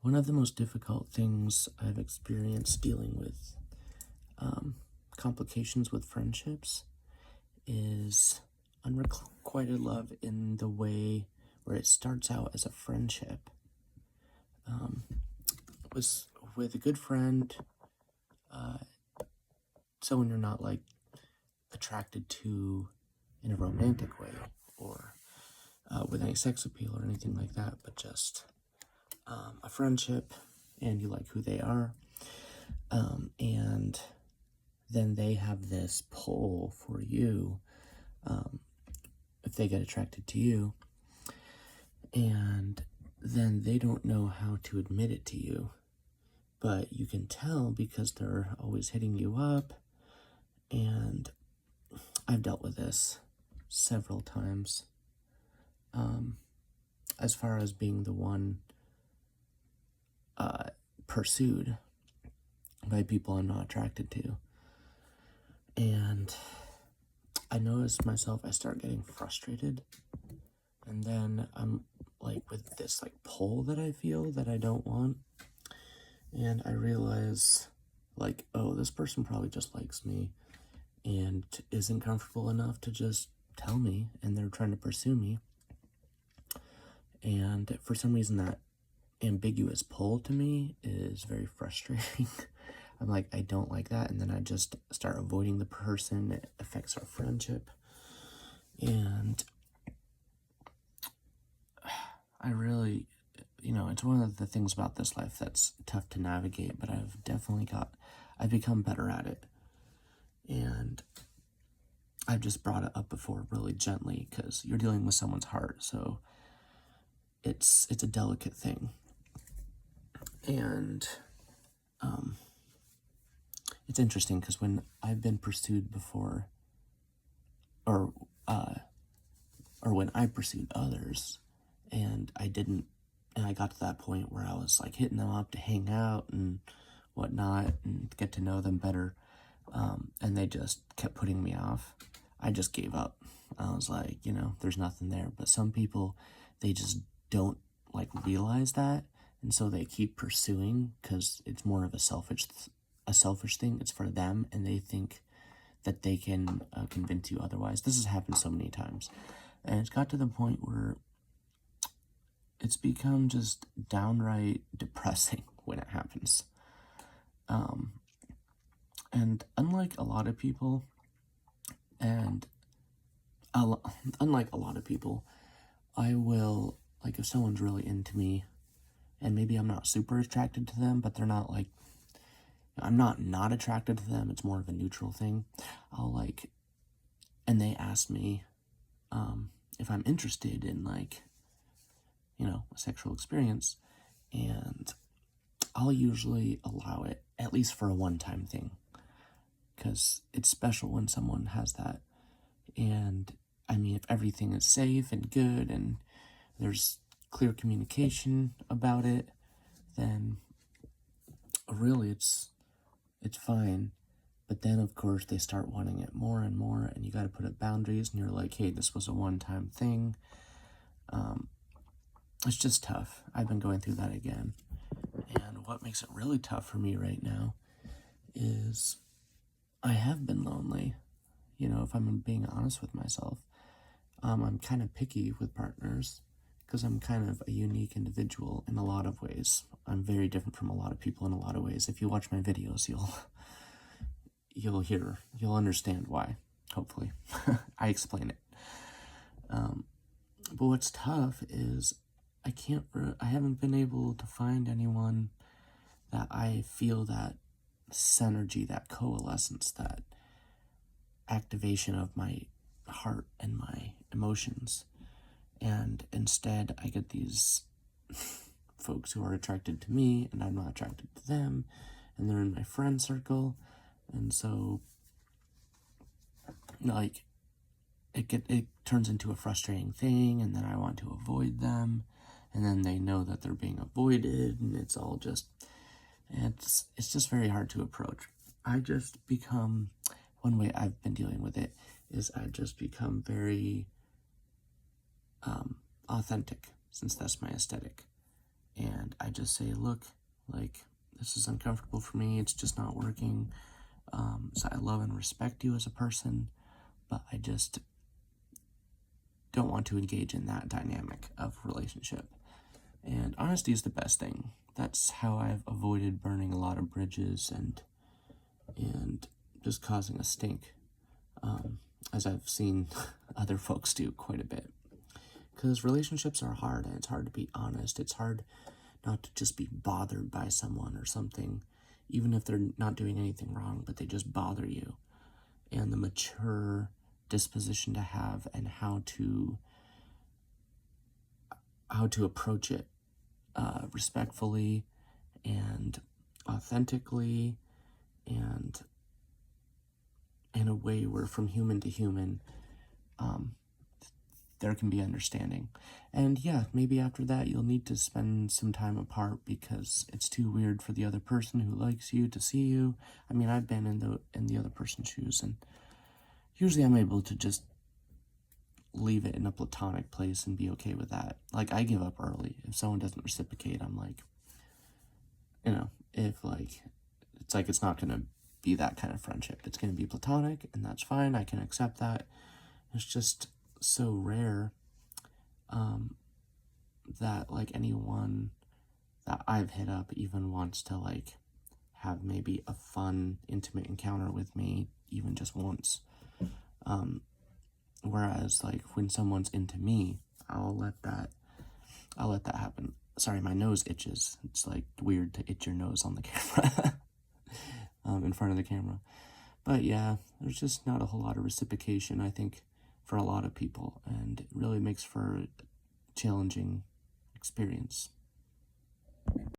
One of the most difficult things I've experienced dealing with complications with friendships is unrequited love in the way where it starts out as a friendship. Was with a good friend, someone you're not like attracted to in a romantic way or with any sex appeal or anything like that, but just a friendship and you like who they are. And then they have this pull for you if they get attracted to you, and then they don't know how to admit it to you, but you can tell because they're always hitting you up. And I've dealt with this several times, as far as being the one pursued by people I'm not attracted to. And I notice myself, I start getting frustrated, and then I'm like with this like pull that I feel that I don't want, and I realize like, oh, this person probably just likes me and isn't comfortable enough to just tell me, and they're trying to pursue me. And for some reason that ambiguous pull to me is very frustrating. I'm like, I don't like that, and then I just start avoiding the person. It affects our friendship, and I really, it's one of the things about this life that's tough to navigate, but I've become better at it, and I've just brought it up before really gently, because you're dealing with someone's heart, so it's a delicate thing. And it's interesting because when I've been pursued before, or when I pursued others, and I got to that point where I was like hitting them up to hang out and whatnot and get to know them better, and they just kept putting me off, I just gave up. I was like, there's nothing there. But some people, they just don't like realize that, and so they keep pursuing because it's more of a selfish thing. It's for them, and they think that they can convince you otherwise. This has happened so many times, and it's got to the point where it's become just downright depressing when it happens. And unlike a lot of people, I will, like, if someone's really into me, and maybe I'm not super attracted to them, but they're not like, I'm not attracted to them, it's more of a neutral thing, and they ask me if I'm interested in, like, a sexual experience, and I'll usually allow it, at least for a one-time thing, because it's special when someone has that. And I mean, if everything is safe and good and there's clear communication about it, then really it's fine. But then, of course, they start wanting it more and more, and you got to put up boundaries, and you're like, hey, this was a one-time thing. It's just tough. I've been going through that again. And what makes it really tough for me right now is I have been lonely. If I'm being honest with myself, I'm kind of picky with partners because I'm kind of a unique individual in a lot of ways. I'm very different from a lot of people in a lot of ways. If you watch my videos, you'll understand why, hopefully. I explain it. But what's tough is I haven't been able to find anyone that I feel that synergy, that coalescence, that activation of my heart and my emotions. And instead, I get these folks who are attracted to me, and I'm not attracted to them, and they're in my friend circle, and so, like, it turns into a frustrating thing, and then I want to avoid them, and then they know that they're being avoided, and it's just very hard to approach. One way I've been dealing with it is I've just become very authentic, since that's my aesthetic, and I just say, look, like, this is uncomfortable for me, it's just not working. So I love and respect you as a person, but I just don't want to engage in that dynamic of relationship. And honesty is the best thing. That's how I've avoided burning a lot of bridges and just causing a stink, as I've seen other folks do quite a bit. Because relationships are hard, and it's hard to be honest. It's hard not to just be bothered by someone or something, even if they're not doing anything wrong, but they just bother you. And the mature disposition to have, and how to approach it respectfully and authentically, and in a way where from human to human, there can be understanding. And yeah, maybe after that you'll need to spend some time apart because it's too weird for the other person who likes you to see you. I mean, I've been in the other person's shoes, and usually I'm able to just leave it in a platonic place and be okay with that. Like, I give up early. If someone doesn't reciprocate, I'm like, if like, it's like, it's not gonna be that kind of friendship. It's gonna be platonic, and that's fine. I can accept that. It's just so rare that like anyone that I've hit up even wants to like have maybe a fun, intimate encounter with me, even just once. Whereas like when someone's into me, I'll let that happen. Sorry, my nose itches. It's like weird to itch your nose on the camera, in front of the camera. But yeah, there's just not a whole lot of reciprocation, I think, for a lot of people, and it really makes for a challenging experience.